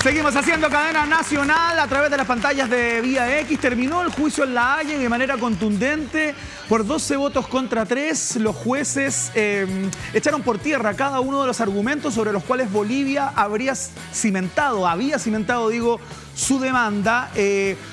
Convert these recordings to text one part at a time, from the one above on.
Seguimos haciendo cadena nacional a través de las pantallas de Vía X. Terminó el juicio en La Haya y de manera contundente, por 12 votos contra 3, los jueces echaron por tierra cada uno de los argumentos sobre los cuales Bolivia había cimentado, su demanda.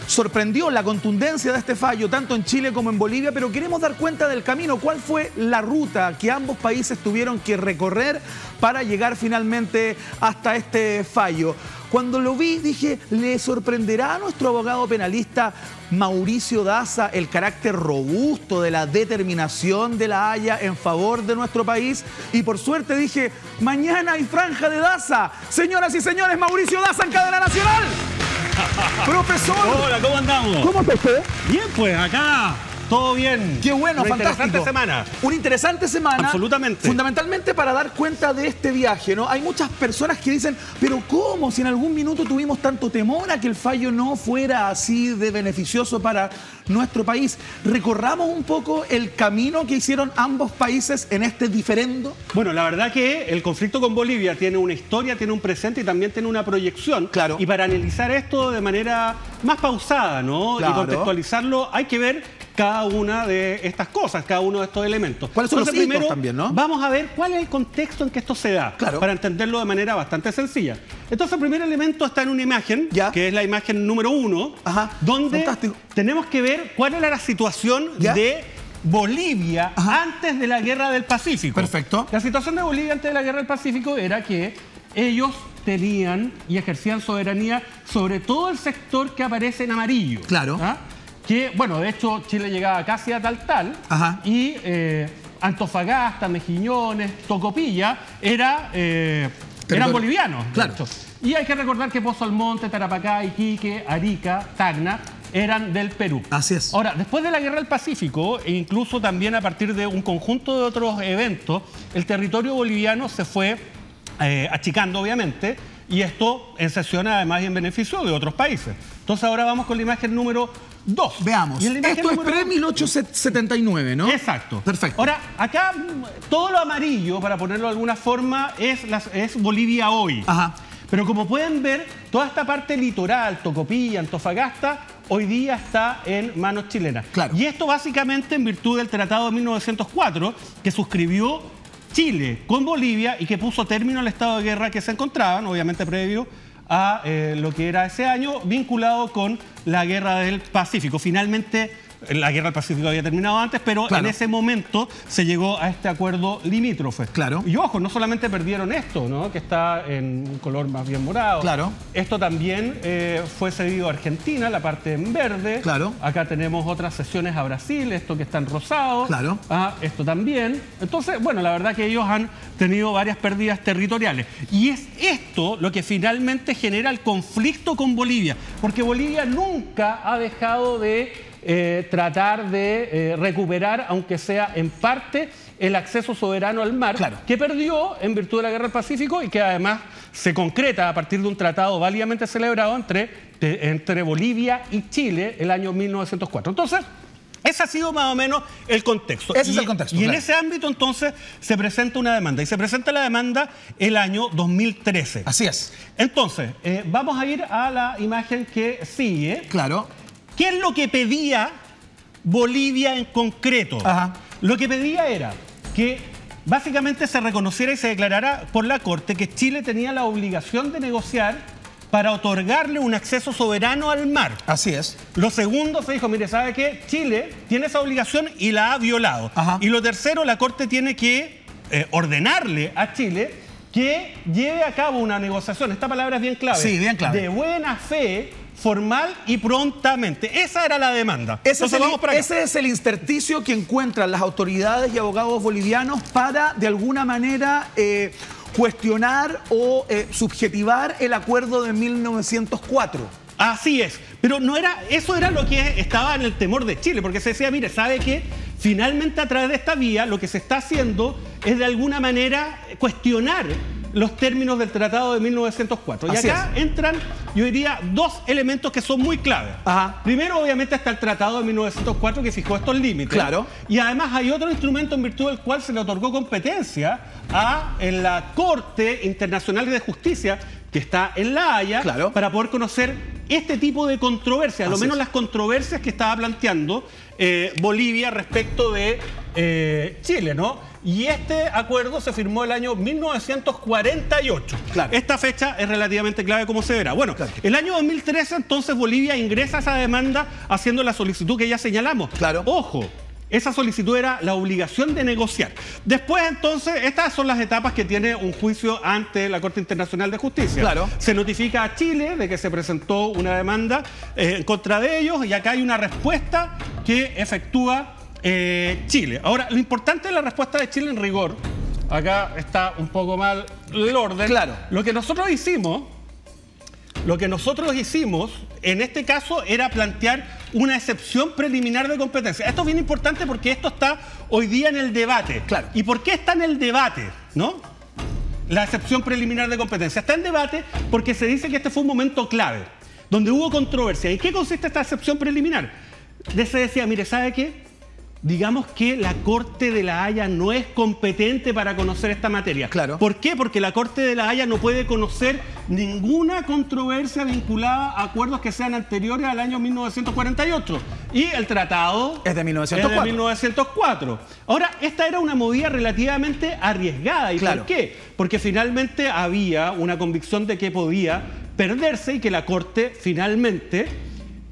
Sorprendió la contundencia de este fallo, tanto en Chile como en Bolivia, pero queremos dar cuenta del camino. ¿Cuál fue la ruta que ambos países tuvieron que recorrer para llegar finalmente hasta este fallo? Cuando lo vi, dije, ¿le sorprenderá a nuestro abogado penalista Mauricio Daza el carácter robusto de la determinación de La Haya en favor de nuestro país? Y por suerte dije, mañana hay franja de Daza. Señoras y señores, Mauricio Daza en cadena nacional. Profesor. Hola, ¿cómo andamos? ¿Cómo está usted? Bien, pues acá todo bien. Qué bueno, Una fantástico. interesante semana. Una interesante semana. Absolutamente. Fundamentalmente para dar cuenta de este viaje, ¿no? Hay muchas personas que dicen, pero ¿cómo? Si en algún minuto tuvimos tanto temor a que el fallo no fuera así de beneficioso para nuestro país. Recorramos un poco el camino que hicieron ambos países en este diferendo. Bueno, la verdad que el conflicto con Bolivia tiene una historia, tiene un presente y también tiene una proyección. Claro. Y para analizar esto de manera más pausada, ¿no? Claro. Y contextualizarlo, hay que ver cada una de estas cosas, cada uno de estos elementos. ¿Cuáles son Entonces, los hitos primero, también, no? Vamos a ver cuál es el contexto en que esto se da, Claro. para entenderlo de manera bastante sencilla. Entonces, el primer elemento está en una imagen, Ya. que es la imagen número 1, Ajá. donde Fantástico. tenemos que ver cuál era la situación Ya. de Bolivia Ajá. antes de la Guerra del Pacífico. Perfecto. La situación de Bolivia antes de la Guerra del Pacífico era que ellos tenían y ejercían soberanía sobre todo el sector que aparece en amarillo. Claro. ¿Ah? Que, bueno, de hecho, Chile llegaba casi a Taltal. Ajá. Y Antofagasta, Mejillones, Tocopilla eran bolivianos. de Claro. hecho. Y hay que recordar que Pozo Almonte, Tarapacá, Iquique, Arica, Tacna eran del Perú. Así es. Ahora, después de la Guerra del Pacífico, e incluso también a partir de un conjunto de otros eventos, el territorio boliviano se fue achicando, obviamente, y esto en sesión además y en beneficio de otros países. Entonces ahora vamos con la imagen número 2. Veamos. Y en la imagen Esto es número- pre-1879, ¿no? Exacto. Perfecto. Ahora, acá todo lo amarillo, para ponerlo de alguna forma, es Bolivia hoy. Ajá. Pero como pueden ver, toda esta parte litoral, Tocopilla, Antofagasta, hoy día está en manos chilenas. Claro. Y esto básicamente en virtud del Tratado de 1904, que suscribió Chile con Bolivia y que puso término al estado de guerra que se encontraban, obviamente previo a lo que era ese año, vinculado con la Guerra del Pacífico. Finalmente, la Guerra del Pacífico había terminado antes, pero Claro. en ese momento se llegó a este acuerdo limítrofe. Claro. Y ojo, no solamente perdieron esto, ¿no? Que está en un color más bien morado. Claro. Esto también fue cedido a Argentina, la parte en verde. Claro. Acá tenemos otras cesiones a Brasil, esto que está en rosado. Claro. Esto también. Entonces, bueno, la verdad que ellos han tenido varias pérdidas territoriales. Y es esto lo que finalmente genera el conflicto con Bolivia. Porque Bolivia nunca ha dejado de tratar de recuperar, aunque sea en parte, el acceso soberano al mar, Claro. que perdió en virtud de la Guerra del Pacífico y que además se concreta a partir de un tratado válidamente celebrado entre Bolivia y Chile el año 1904. Entonces, ese ha sido más o menos el contexto. Ese es el contexto, Y en claro. ese ámbito, entonces, se presenta una demanda. Y se presenta la demanda el año 2013. Así es. Entonces, vamos a ir a la imagen que sigue. Claro. ¿Qué es lo que pedía Bolivia en concreto? Ajá. Lo que pedía era que básicamente se reconociera y se declarara por la Corte que Chile tenía la obligación de negociar para otorgarle un acceso soberano al mar. Así es. Lo segundo se dijo, mire, ¿sabe qué? Chile tiene esa obligación y la ha violado. Ajá. Y lo tercero, la Corte tiene que ordenarle a Chile que lleve a cabo una negociación. Esta palabra es bien clave. Sí, bien clave. De buena fe, formal y prontamente. Esa era la demanda. Ese vamos para acá. es el intersticio que encuentran las autoridades y abogados bolivianos para, de alguna manera, cuestionar o subjetivar el acuerdo de 1904. Así es, pero no era, eso era lo que estaba en el temor de Chile, porque se decía, mire, ¿sabe qué? Finalmente a través de esta vía lo que se está haciendo es de alguna manera cuestionar los términos del Tratado de 1904. Así y acá entran, yo diría, dos elementos que son muy claves. Ajá. Primero, obviamente, está el Tratado de 1904 que fijó estos límites. Claro. Y además hay otro instrumento en virtud del cual se le otorgó competencia a la Corte Internacional de Justicia, que está en La Haya, claro, para poder conocer este tipo de controversias, a lo menos las controversias que estaba planteando Bolivia respecto de Chile, ¿no? Y este acuerdo se firmó el año 1948. Claro. Esta fecha es relativamente clave, como se verá. Bueno, claro, el año 2013, entonces, Bolivia ingresa esa demanda haciendo la solicitud que ya señalamos. Claro. Ojo, esa solicitud era la obligación de negociar. Después, entonces, estas son las etapas que tiene un juicio ante la Corte Internacional de Justicia. Claro. Se notifica a Chile de que se presentó una demanda en contra de ellos y acá hay una respuesta que efectúa Chile. Ahora, lo importante de la respuesta de Chile en rigor, acá está un poco mal el orden. Claro. Lo que nosotros hicimos en este caso era plantear una excepción preliminar de competencia. Esto es bien importante porque esto está hoy día en el debate. Claro. ¿Y por qué está en el debate, no? La excepción preliminar de competencia. Está en debate porque se dice que este fue un momento clave, donde hubo controversia. ¿Y qué consiste esta excepción preliminar? Se decía, mire, ¿sabe qué? Digamos que la Corte de La Haya no es competente para conocer esta materia. Claro. ¿Por qué? Porque la Corte de La Haya no puede conocer ninguna controversia vinculada a acuerdos que sean anteriores al año 1948. Y el tratado es de 1904. Ahora, esta era una movida relativamente arriesgada. ¿Y claro, por qué? Porque finalmente había una convicción de que podía perderse y que la Corte finalmente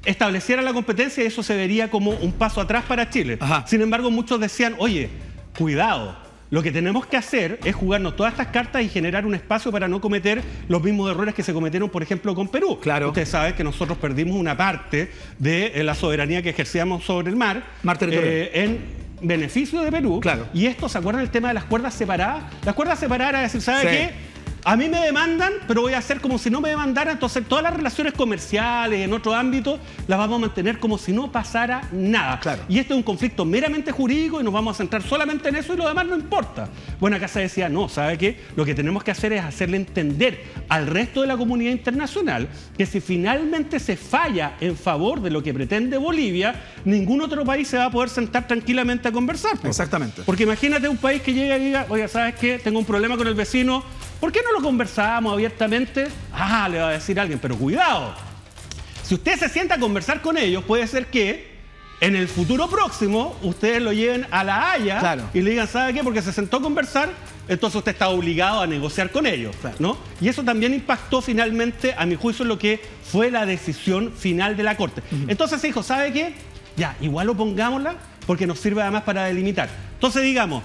estableciera la competencia y eso se vería como un paso atrás para Chile. Ajá. Sin embargo, muchos decían, oye, cuidado, lo que tenemos que hacer es jugarnos todas estas cartas y generar un espacio para no cometer los mismos errores que se cometieron, por ejemplo, con Perú. Claro. Ustedes saben que nosotros perdimos una parte de la soberanía que ejercíamos sobre el mar en beneficio de Perú. Claro. Y esto, ¿se acuerdan del tema de las cuerdas separadas? Las cuerdas separadas era decir, ¿sabe qué? A mí me demandan, pero voy a hacer como si no me demandaran. Entonces, todas las relaciones comerciales en otro ámbito las vamos a mantener como si no pasara nada. Claro. Y este es un conflicto meramente jurídico y nos vamos a centrar solamente en eso y lo demás no importa. Bueno, acá se decía, no, ¿sabe qué? Lo que tenemos que hacer es hacerle entender al resto de la comunidad internacional que si finalmente se falla en favor de lo que pretende Bolivia, ningún otro país se va a poder sentar tranquilamente a conversar. Pues. Exactamente. Porque imagínate un país que llega y diga, oiga, ¿sabes qué? Tengo un problema con el vecino. ¿Por qué no lo conversábamos abiertamente? Ah, le va a decir alguien, pero cuidado. Si usted se sienta a conversar con ellos, puede ser que en el futuro próximo ustedes lo lleven a La Haya, claro, y le digan, ¿sabe qué? Porque se sentó a conversar, entonces usted está obligado a negociar con ellos, claro, ¿no? Y eso también impactó finalmente, a mi juicio, en lo que fue la decisión final de la Corte. Entonces se dijo, ¿sabe qué? Ya, igual lo pongámosla porque nos sirve además para delimitar. Entonces digamos,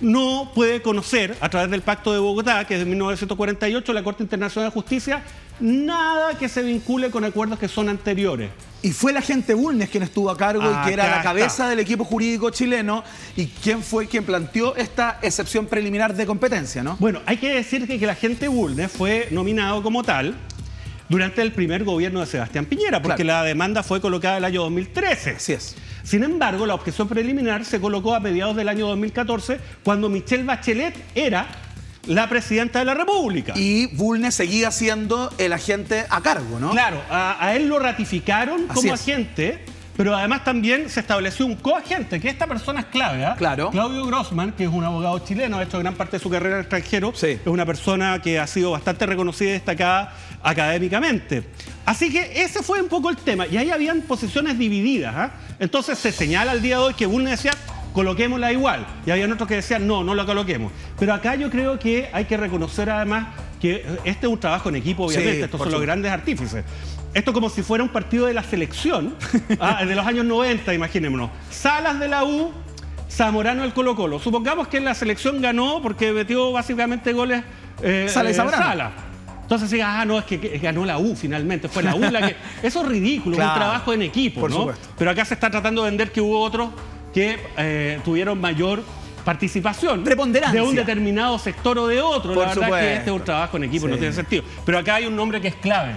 no puede conocer, a través del Pacto de Bogotá, que es de 1948, la Corte Internacional de Justicia, nada que se vincule con acuerdos que son anteriores. Y fue la agente Bulnes quien estuvo a cargo y que era la cabeza del equipo jurídico chileno y quien fue quien planteó esta excepción preliminar de competencia, ¿no? Bueno, hay que decir que el agente Bulnes fue nominado como tal durante el primer gobierno de Sebastián Piñera, porque claro, la demanda fue colocada el año 2013. Así es. Sin embargo, la objeción preliminar se colocó a mediados del año 2014, cuando Michelle Bachelet era la presidenta de la República. Y Bulnes seguía siendo el agente a cargo, ¿no? Claro, a él lo ratificaron como agente, pero además también se estableció un coagente, que esta persona es clave, ¿eh? Claro. Claudio Grossman, que es un abogado chileno, ha hecho gran parte de su carrera en el extranjero, es una persona que ha sido bastante reconocida y destacada académicamente. Así que ese fue un poco el tema, y ahí habían posiciones divididas, ¿eh? Entonces se señala al día de hoy que Bulnes decía, coloquémosla igual, y habían otros que decían, no, no la coloquemos. Pero acá yo creo que hay que reconocer además que este es un trabajo en equipo, obviamente, estos son los grandes artífices. Esto como si fuera un partido de la selección, de los años 90, imaginémonos. Salas de la U, Zamorano del Colo-Colo. Supongamos que la selección ganó porque metió básicamente goles Sala y Zamorano. Sala. Entonces diga, no, es que ganó la U finalmente, fue la U la que... Eso es ridículo, claro, un trabajo en equipo, por ¿no? Supuesto. Pero acá se está tratando de vender que hubo otros que tuvieron mayor participación preponderancia de un determinado sector o de otro. Por la verdad supuesto. es que este es un trabajo en equipo, no tiene sentido. Pero acá hay un nombre que es clave.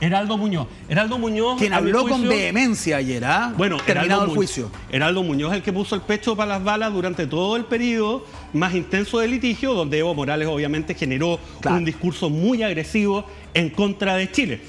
Heraldo Muñoz. Heraldo Muñoz, quien habló con vehemencia ayer, bueno, terminado el juicio. Heraldo Muñoz es el que puso el pecho para las balas durante todo el periodo más intenso de litigio, donde Evo Morales obviamente generó un discurso muy agresivo en contra de Chile.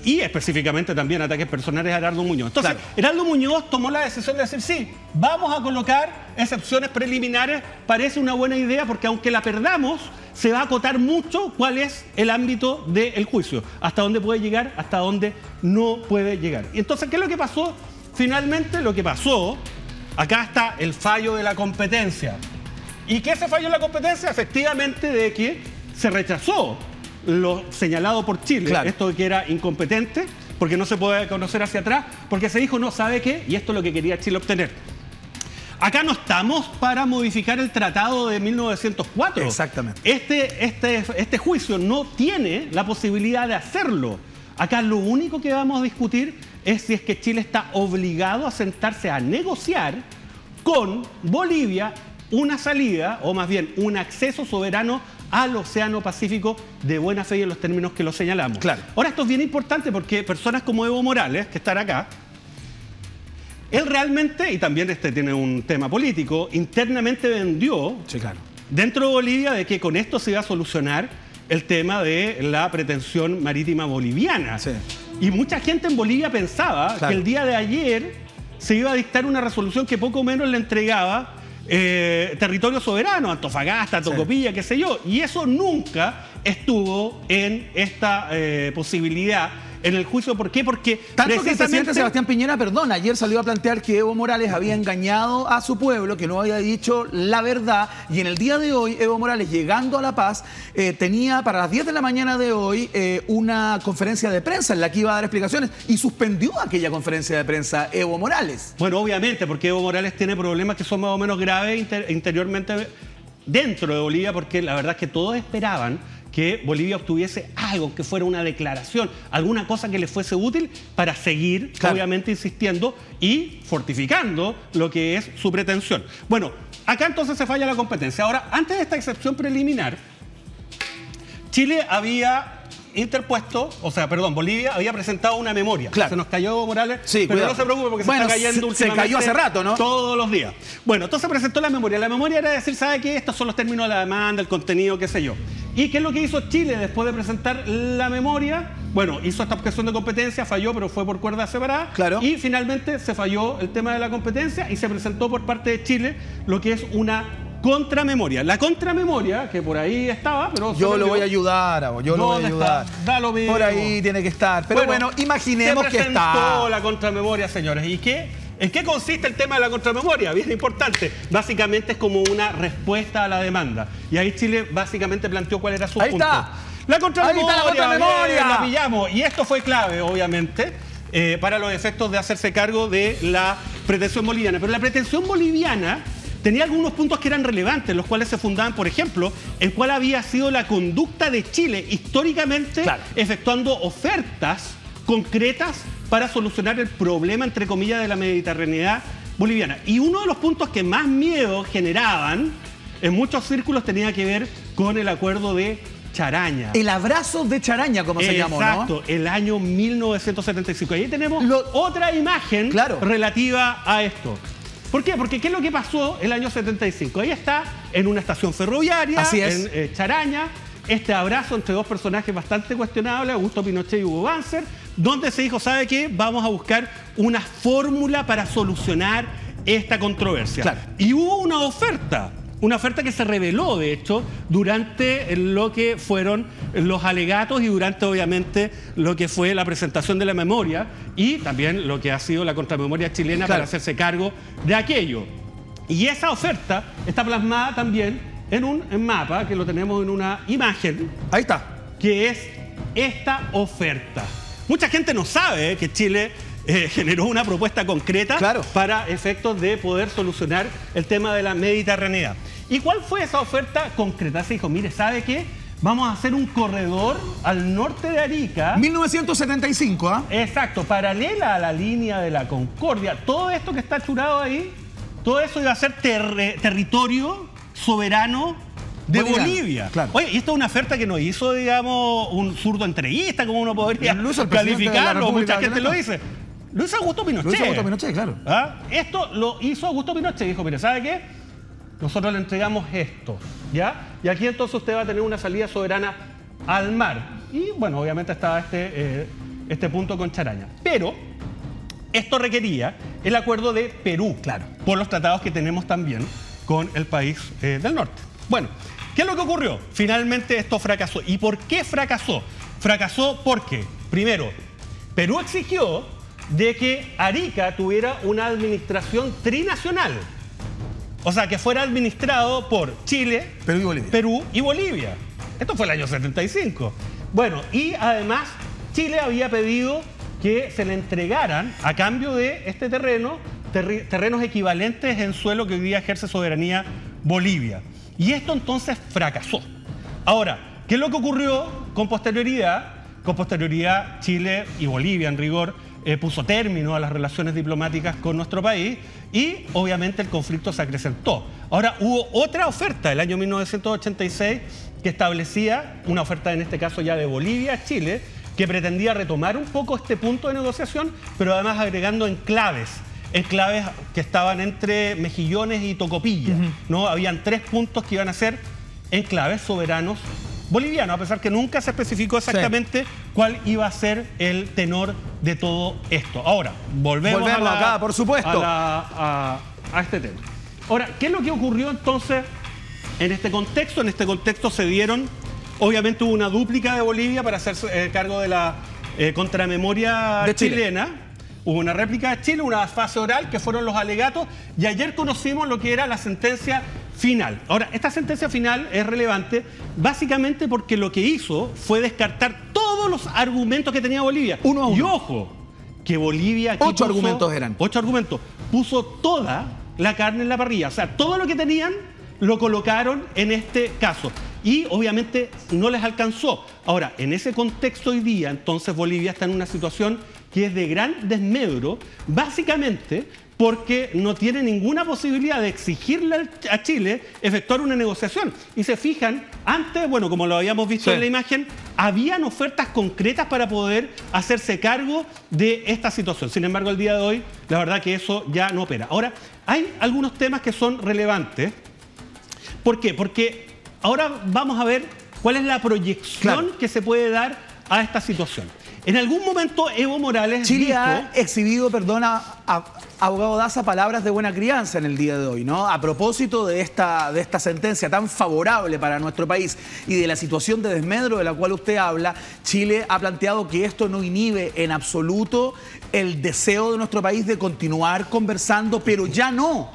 Y específicamente también ataques personales a Heraldo Muñoz. Entonces, Heraldo Muñoz tomó la decisión de decir, sí, vamos a colocar excepciones preliminares, parece una buena idea, porque aunque la perdamos, se va a acotar mucho cuál es el ámbito del juicio, hasta dónde puede llegar, hasta dónde no puede llegar. Y entonces, ¿qué es lo que pasó? Finalmente, lo que pasó, acá está el fallo de la competencia. ¿Y qué se falló en la competencia? Efectivamente, de que se rechazó lo señalado por Chile, claro, esto de que era incompetente, porque no se puede conocer hacia atrás, porque se dijo, no, ¿sabe qué? Y esto es lo que quería Chile obtener. Acá no estamos para modificar el tratado de 1904. Exactamente. Este juicio no tiene la posibilidad de hacerlo. Acá lo único que vamos a discutir es si es que Chile está obligado a sentarse a negociar con Bolivia una salida, o más bien un acceso soberano al Océano Pacífico de buena fe y en los términos que lo señalamos. Claro. Ahora, esto es bien importante porque personas como Evo Morales, que están acá, él realmente, y también tiene un tema político, internamente vendió, sí, claro, dentro de Bolivia de que con esto se iba a solucionar el tema de la pretensión marítima boliviana. sí. Y mucha gente en Bolivia pensaba, claro, que el día de ayer se iba a dictar una resolución que poco menos le entregaba territorio soberano, Antofagasta, Tocopilla, sí, qué sé yo. Y eso nunca estuvo en esta posibilidad en el juicio. ¿Por qué? Porque tanto que el presidente Sebastián Piñera, perdón, ayer salió a plantear que Evo Morales había engañado a su pueblo, que no había dicho la verdad, y en el día de hoy Evo Morales, llegando a La Paz, tenía para las 10 de la mañana de hoy una conferencia de prensa en la que iba a dar explicaciones, y suspendió aquella conferencia de prensa Evo Morales. Bueno, obviamente, porque Evo Morales tiene problemas que son más o menos graves interiormente dentro de Bolivia, porque la verdad es que todos esperaban que Bolivia obtuviese algo, que fuera una declaración, alguna cosa que le fuese útil para seguir, claro, obviamente insistiendo y fortificando lo que es su pretensión. Bueno, acá entonces se falla la competencia. Ahora, antes de esta excepción preliminar, Chile había interpuesto, Bolivia había presentado una memoria. Claro. Se nos cayó Evo Morales, sí, pero cuidado, no se preocupe porque se está cayendo últimamente. Se cayó hace rato, ¿no? Todos los días. Bueno, entonces presentó la memoria. La memoria era decir, ¿sabe qué? Estos son los términos de la demanda, el contenido, qué sé yo. ¿Y qué es lo que hizo Chile después de presentar la memoria? Bueno, hizo esta objeción de competencia, falló, pero fue por cuerda separada. Claro. Y finalmente se falló el tema de la competencia y se presentó por parte de Chile lo que es una contramemoria. La contramemoria, que por ahí estaba, pero... Yo lo voy a ayudar, yo lo voy a ayudar. Da lo mismo. Por ahí tiene que estar. Pero bueno, imaginemos que está. Se presentó la contramemoria, señores. ¿Y en qué consiste el tema de la contramemoria? Bien importante. Básicamente es como una respuesta a la demanda. Y ahí Chile básicamente planteó cuál era su punto. Está. La contramemoria. Ahí está la contramemoria. Bien, la pillamos. Y esto fue clave, obviamente, para los efectos de hacerse cargo de la pretensión boliviana. Pero la pretensión boliviana tenía algunos puntos que eran relevantes, los cuales se fundaban, por ejemplo, en cuál había sido la conducta de Chile históricamente, claro, efectuando ofertas concretas para solucionar el problema, entre comillas, de la mediterraneidad boliviana. Y uno de los puntos que más miedo generaban en muchos círculos tenía que ver con el acuerdo de Charaña. El abrazo de Charaña, como se llamó, ¿no? Exacto, el año 1975. Ahí tenemos otra imagen, claro, relativa a esto. ¿Por qué? Porque ¿qué es lo que pasó el año 75? Ahí está, en una estación ferroviaria, así es, en Charaña, este abrazo entre dos personajes bastante cuestionables, Augusto Pinochet y Hugo Banzer, donde se dijo, ¿sabe qué? Vamos a buscar una fórmula para solucionar esta controversia. Claro. Y hubo una oferta que se reveló, de hecho, durante lo que fueron los alegatos y durante, obviamente, lo que fue la presentación de la memoria y también lo que ha sido la contramemoria chilena, claro, para hacerse cargo de aquello. Y esa oferta está plasmada también en un mapa, que lo tenemos en una imagen. Ahí está. Que es esta oferta. Mucha gente no sabe que Chile generó una propuesta concreta, claro, para efectos de poder solucionar el tema de la mediterraneidad. ¿Y cuál fue esa oferta concreta? Se dijo, mire, ¿sabe qué? Vamos a hacer un corredor al norte de Arica. 1975, ¿ah? Exacto, paralela a la línea de la Concordia. Todo esto que está churado ahí, todo eso iba a ser territorio soberano de Bolivia. Claro. Oye, y esto es una oferta que nos hizo, digamos, un zurdo entreguista, como uno podría calificarlo. Mucha gente lo dice. Lo hizo Augusto Pinochet. Lo hizo Augusto Pinochet, claro. ¿Ah? Esto lo hizo Augusto Pinochet. Dijo, mire, ¿sabe qué? Nosotros le entregamos esto, ¿ya? Y aquí entonces usted va a tener una salida soberana al mar. Y, bueno, obviamente estaba este punto con Charaña. Pero esto requería el acuerdo de Perú, claro, por los tratados que tenemos también con el país del norte. Bueno, ¿qué es lo que ocurrió? Finalmente esto fracasó. ¿Y por qué fracasó? Fracasó porque, primero, Perú exigió de que Arica tuviera una administración trinacional. O sea, que fuera administrado por Chile, Perú y Bolivia. Esto fue el año 75. Bueno, y además Chile había pedido que se le entregaran, a cambio de este terreno, terrenos equivalentes en suelo que hoy día ejerce soberanía Bolivia. Y esto entonces fracasó. Ahora, ¿qué es lo que ocurrió con posterioridad? Con posterioridad, Chile y Bolivia, en rigor, puso término a las relaciones diplomáticas con nuestro país y obviamente el conflicto se acrecentó. Ahora, hubo otra oferta el año 1986 que establecía, una oferta en este caso ya de Bolivia a Chile, que pretendía retomar un poco este punto de negociación, pero además agregando enclaves que estaban entre Mejillones y Tocopilla, ¿no? Habían 3 puntos que iban a ser enclaves soberanos bolivianos, a pesar que nunca se especificó exactamente cuál iba a ser el tenor de todo esto. Ahora, volvemos acá, por supuesto, a este tema. Ahora, ¿qué es lo que ocurrió entonces en este contexto? En este contexto se dieron, obviamente hubo una dúplica de Bolivia para hacerse cargo de la contramemoria chilena. Hubo una réplica de Chile, una fase oral, que fueron los alegatos, y ayer conocimos lo que era la sentencia final. Ahora, esta sentencia final es relevante básicamente porque lo que hizo fue descartar todos los argumentos que tenía Bolivia. Uno a uno. Y ojo, que Bolivia aquí 8 argumentos eran. 8 argumentos. Puso toda la carne en la parrilla. O sea, todo lo que tenían lo colocaron en este caso. Y obviamente no les alcanzó. Ahora, en ese contexto hoy día, entonces Bolivia está en una situación que es de gran desmedro, básicamente porque no tiene ninguna posibilidad de exigirle a Chile efectuar una negociación. Y se fijan, antes, bueno, como lo habíamos visto en la imagen, habían ofertas concretas para poder hacerse cargo de esta situación. Sin embargo, el día de hoy, la verdad que eso ya no opera. Ahora, hay algunos temas que son relevantes. ¿Por qué? Porque ahora vamos a ver cuál es la proyección que se puede dar a esta situación. En algún momento Evo Morales Chile ha exhibido, perdona, abogado Daza, palabras de buena crianza en el día de hoy, ¿no? A propósito de esta sentencia tan favorable para nuestro país y de la situación de desmedro de la cual usted habla, Chile ha planteado que esto no inhibe en absoluto el deseo de nuestro país de continuar conversando, pero ya no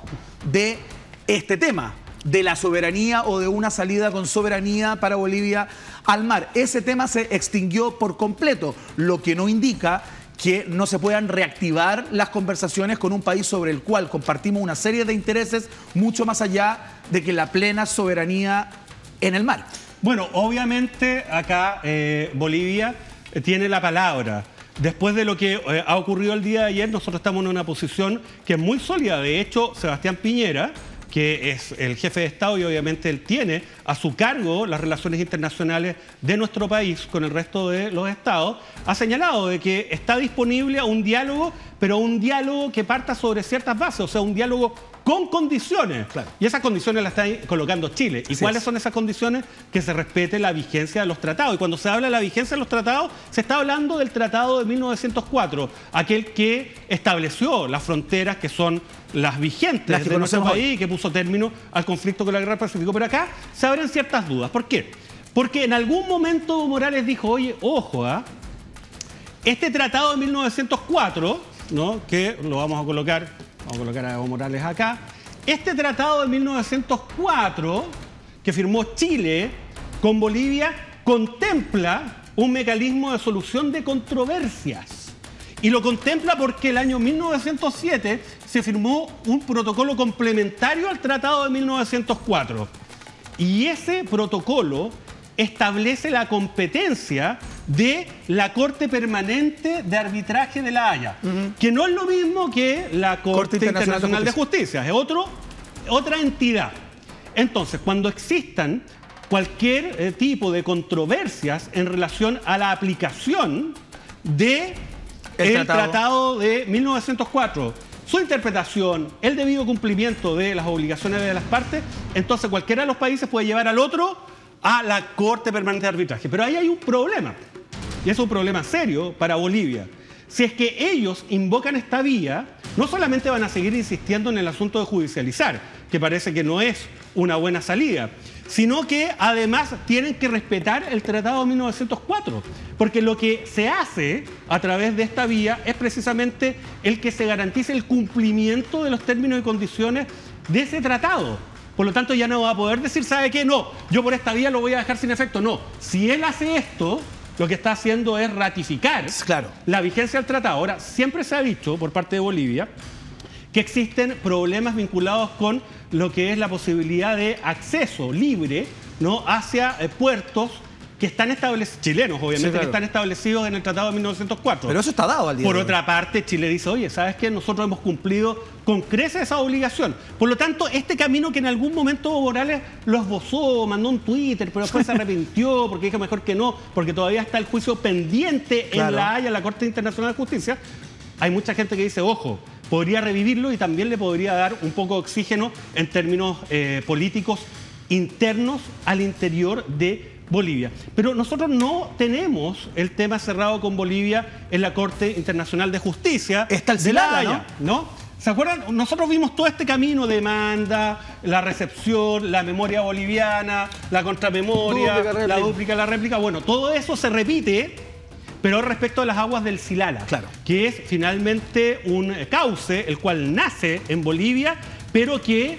de este tema, de la soberanía o de una salida con soberanía para Bolivia al mar. Ese tema se extinguió por completo, lo que no indica que no se puedan reactivar las conversaciones con un país sobre el cual compartimos una serie de intereses mucho más allá de que la plena soberanía en el mar. Bueno, obviamente acá Bolivia tiene la palabra. Después de lo que ha ocurrido el día de ayer, nosotros estamos en una posición que es muy sólida. De hecho, Sebastián Piñera, que es el jefe de Estado y obviamente él tiene a su cargo las relaciones internacionales de nuestro país con el resto de los estados, ha señalado de que está disponible a un diálogo, pero un diálogo que parta sobre ciertas bases, o sea, un diálogo con condiciones. Claro. Y esas condiciones las está colocando Chile. ¿Y cuáles son esas condiciones? Que se respete la vigencia de los tratados. Y cuando se habla de la vigencia de los tratados, se está hablando del Tratado de 1904, aquel que estableció las fronteras que son las vigentes de nuestro país y que puso término al conflicto con la Guerra del Pacífico. Pero acá se abren ciertas dudas. ¿Por qué? Porque en algún momento Evo Morales dijo, oye, ojo, este tratado de 1904, ¿no? Que lo vamos a colocar a Evo Morales acá. Este tratado de 1904 que firmó Chile con Bolivia contempla un mecanismo de solución de controversias. Y lo contempla porque el año 1907 se firmó un protocolo complementario al tratado de 1904. Y ese protocolo establece la competencia de la Corte Permanente de Arbitraje de La Haya, que no es lo mismo que la Corte Internacional de Justicia, es otra entidad. Entonces, cuando existan cualquier tipo de controversias en relación a la aplicación del tratado de 1904, su interpretación, el debido cumplimiento de las obligaciones de las partes, entonces cualquiera de los países puede llevar al otro a la Corte Permanente de Arbitraje. Pero ahí hay un problema, y es un problema serio para Bolivia. Si es que ellos invocan esta vía, no solamente van a seguir insistiendo en el asunto de judicializar, que parece que no es una buena salida, sino que además tienen que respetar el Tratado de 1904, porque lo que se hace a través de esta vía es precisamente el que se garantice el cumplimiento de los términos y condiciones de ese tratado. Por lo tanto, ya no va a poder decir, ¿sabe qué? No, yo por esta vía lo voy a dejar sin efecto. No, si él hace esto, lo que está haciendo es ratificar la vigencia del tratado. Ahora, siempre se ha dicho por parte de Bolivia que existen problemas vinculados con lo que es la posibilidad de acceso libre, ¿no?, hacia puertos que están establecidos, chilenos obviamente, que están establecidos en el Tratado de 1904. Pero eso está dado al día Por de hoy. otra parte, Chile dice, oye, ¿sabes qué? Nosotros hemos cumplido con creces esa obligación. Por lo tanto, este camino que en algún momento Evo Morales lo esbozó, mandó un Twitter, pero después se arrepintió porque dijo mejor que no, porque todavía está el juicio pendiente en La Haya, en la Corte Internacional de Justicia. Hay mucha gente que dice, ojo, podría revivirlo y también le podría dar un poco de oxígeno en términos políticos internos al interior de Bolivia. Pero nosotros no tenemos el tema cerrado con Bolivia en la Corte Internacional de Justicia. Está el Silala, ¿no? ¿Se acuerdan? Nosotros vimos todo este camino de demanda, la recepción, la memoria boliviana, la contramemoria, la dúplica, la réplica. Bueno, todo eso se repite, pero respecto a las aguas del Silala, que es finalmente un cauce, el cual nace en Bolivia, pero que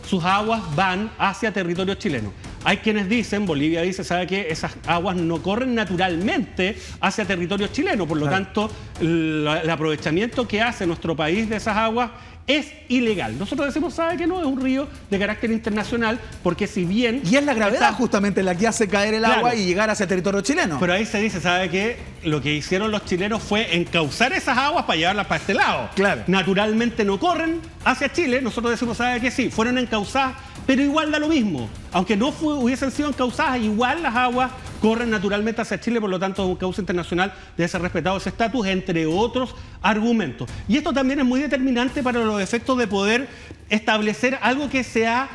sus aguas van hacia territorio chileno. Hay quienes dicen, Bolivia dice, ¿sabe qué? Esas aguas no corren naturalmente hacia territorio chileno, por lo tanto, el aprovechamiento que hace nuestro país de esas aguas es ilegal. Nosotros decimos, ¿sabe qué? No, es un río de carácter internacional, porque si bien... Y es la gravedad justamente la que hace caer el agua y llegar hacia territorio chileno. Pero ahí se dice, ¿sabe qué? Lo que hicieron los chilenos fue encauzar esas aguas para llevarlas para este lado. Naturalmente no corren hacia Chile. Nosotros decimos, ¿sabe qué? Sí, fueron encauzadas, pero igual da lo mismo. Aunque no hubiesen sido encauzadas, igual las aguas corren naturalmente hacia Chile, por lo tanto, un cauce internacional debe ser respetado ese estatus, entre otros argumentos. Y esto también es muy determinante para los efectos de poder establecer algo que se ha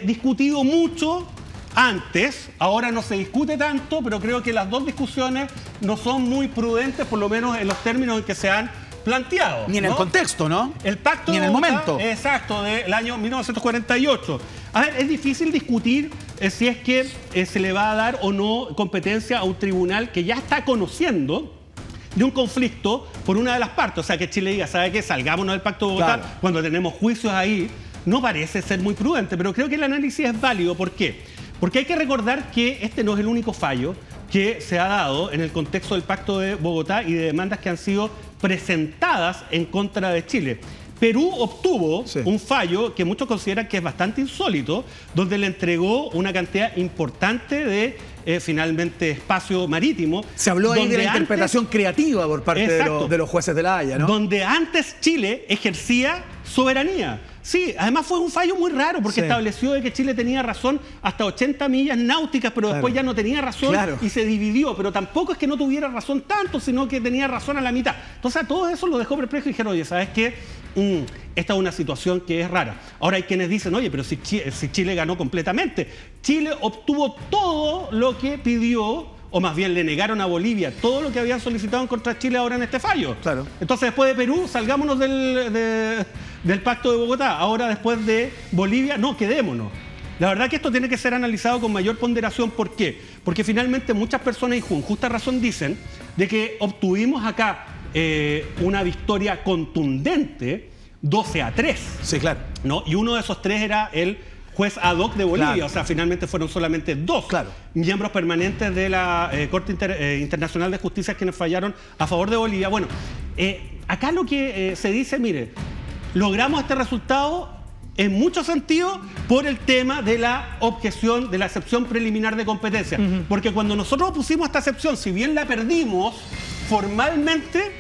discutido mucho antes. Ahora no se discute tanto, pero creo que las dos discusiones no son muy prudentes, por lo menos en los términos en que se han planteado. Ni en el contexto, ¿no? El pacto ni en el momento. Exacto, del año 1948. A ver, es difícil discutir si es que se le va a dar o no competencia a un tribunal que ya está conociendo de un conflicto por una de las partes. O sea, que Chile diga, ¿sabe qué? Salgámonos del Pacto de Bogotá cuando tenemos juicios ahí. No parece ser muy prudente, pero creo que el análisis es válido. ¿Por qué? Porque hay que recordar que este no es el único fallo que se ha dado en el contexto del Pacto de Bogotá y de demandas que han sido presentadas en contra de Chile. Perú obtuvo un fallo que muchos consideran que es bastante insólito, donde le entregó una cantidad importante de, finalmente, espacio marítimo. Se habló ahí de la interpretación creativa por parte de los jueces de La Haya, ¿no? Donde antes Chile ejercía soberanía. Sí, además fue un fallo muy raro porque estableció de que Chile tenía razón hasta 80 millas náuticas, pero después ya no tenía razón y se dividió. Pero tampoco es que no tuviera razón tanto, sino que tenía razón a la mitad. Entonces a todo eso lo dejó perplejo y dijeron, oye, ¿sabes qué? Esta es una situación que es rara. Ahora hay quienes dicen, oye, pero si Chile ganó completamente. Chile obtuvo todo lo que pidió, o más bien le negaron a Bolivia todo lo que habían solicitado en contra de Chile ahora en este fallo. Entonces después de Perú, salgámonos del Pacto de Bogotá. Ahora después de Bolivia, no, quedémonos. La verdad que esto tiene que ser analizado con mayor ponderación. ¿Por qué? Porque finalmente muchas personas, y con justa razón, dicen de que obtuvimos acá una victoria contundente, 12-3. Sí, claro. ¿No? Y uno de esos tres era el juez ad hoc de Bolivia, o sea, finalmente fueron solamente dos miembros permanentes de la Corte Internacional de Justicia quienes fallaron a favor de Bolivia. Bueno, acá lo que se dice, mire, logramos este resultado en muchos sentidos por el tema de la objeción, de la excepción preliminar de competencia. Porque cuando nosotros pusimos esta excepción, si bien la perdimos, formalmente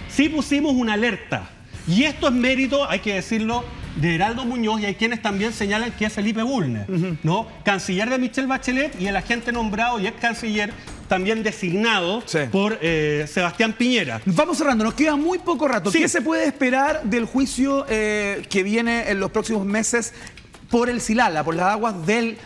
sí pusimos una alerta. Y esto es mérito, hay que decirlo, de Heraldo Muñoz, y hay quienes también señalan que es Felipe Bulnes, ¿no? Canciller de Michelle Bachelet y el agente nombrado y ex canciller también designado por Sebastián Piñera. Vamos cerrando, nos queda muy poco rato. ¿Qué se puede esperar del juicio que viene en los próximos meses por el Silala, por las aguas del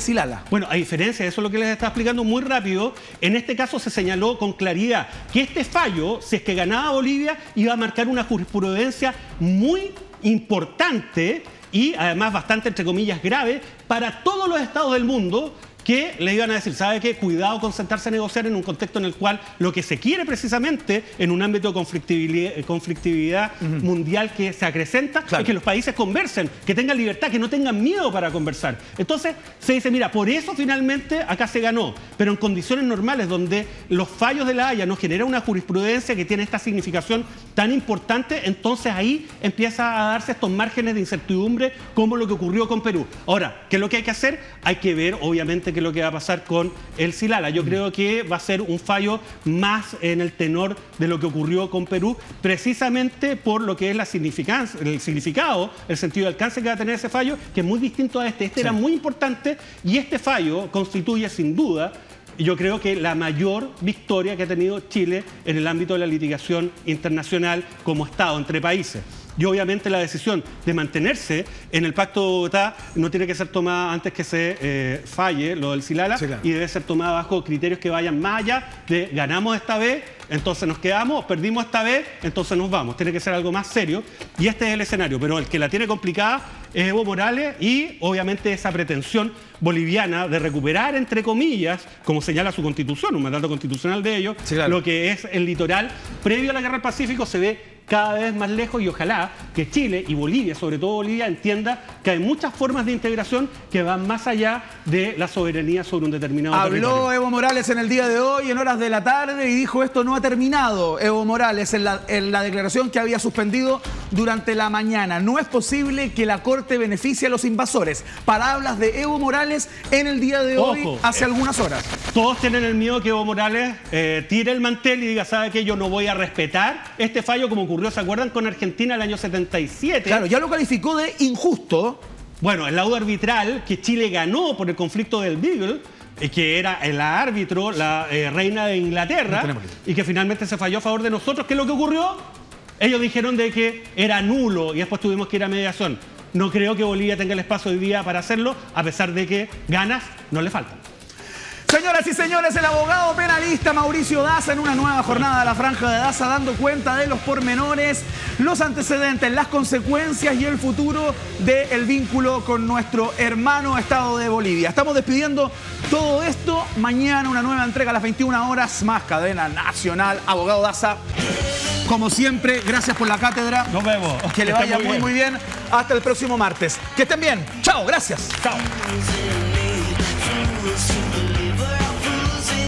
Silala? Bueno, a diferencia, eso es lo que les estaba explicando muy rápido, en este caso se señaló con claridad que este fallo, si es que ganaba Bolivia, iba a marcar una jurisprudencia muy importante y además bastante, entre comillas, grave para todos los estados del mundo, que le iban a decir, ¿sabe qué? Cuidado con sentarse a negociar en un contexto en el cual lo que se quiere precisamente en un ámbito de conflictividad mundial que se acrecenta, es que los países conversen, que tengan libertad, que no tengan miedo para conversar. Entonces se dice, mira, por eso finalmente acá se ganó, pero en condiciones normales donde los fallos de La Haya nos generan una jurisprudencia que tiene esta significación tan importante, entonces ahí empieza a darse estos márgenes de incertidumbre como lo que ocurrió con Perú. Ahora, ¿qué es lo que hay que hacer? Hay que ver, obviamente, qué es lo que va a pasar con el Silala. Yo creo que va a ser un fallo más en el tenor de lo que ocurrió con Perú, precisamente por lo que es la significancia, el significado, el sentido de alcance que va a tener ese fallo, que es muy distinto a este. Este era muy importante y este fallo constituye sin duda, yo creo que la mayor victoria que ha tenido Chile en el ámbito de la litigación internacional como Estado entre países. Y obviamente la decisión de mantenerse en el Pacto de Bogotá no tiene que ser tomada antes que se falle lo del Silala, y debe ser tomada bajo criterios que vayan más allá de ganamos esta vez, entonces nos quedamos, perdimos esta vez, entonces nos vamos. Tiene que ser algo más serio y este es el escenario, pero el que la tiene complicada es Evo Morales y obviamente esa pretensión boliviana de recuperar, entre comillas, como señala su constitución, un mandato constitucional de ellos, lo que es el litoral previo a la Guerra del Pacífico se ve cada vez más lejos y ojalá que Chile y Bolivia, sobre todo Bolivia, entienda que hay muchas formas de integración que van más allá de la soberanía sobre un determinado territorio. Habló Evo Morales en el día de hoy, en horas de la tarde, y dijo esto no ha terminado. Evo Morales en la declaración que había suspendido durante la mañana. No es posible que la Corte beneficie a los invasores. Palabras de Evo Morales en el día de hoy, hace algunas horas. Todos tienen el miedo que Evo Morales tire el mantel y diga, ¿sabe qué? Yo no voy a respetar este fallo como ocurrió, ¿se acuerdan? Con Argentina el año 77. Claro, ya lo calificó de injusto. Bueno, el laudo arbitral que Chile ganó por el conflicto del Beagle, que era el árbitro, la reina de Inglaterra, y que finalmente se falló a favor de nosotros. ¿Qué es lo que ocurrió? Ellos dijeron de que era nulo y después tuvimos que ir a mediación. No creo que Bolivia tenga el espacio hoy día para hacerlo, a pesar de que ganas no le faltan. Señoras y señores, el abogado penalista Mauricio Daza en una nueva jornada de la Franja de Daza, dando cuenta de los pormenores, los antecedentes, las consecuencias y el futuro del vínculo con nuestro hermano Estado de Bolivia. Estamos despidiendo todo esto. Mañana una nueva entrega a las 21 horas, más cadena nacional. Abogado Daza, como siempre, gracias por la cátedra. Nos vemos. Que le vaya muy bien. Hasta el próximo martes. Que estén bien. Chao, gracias. Chao.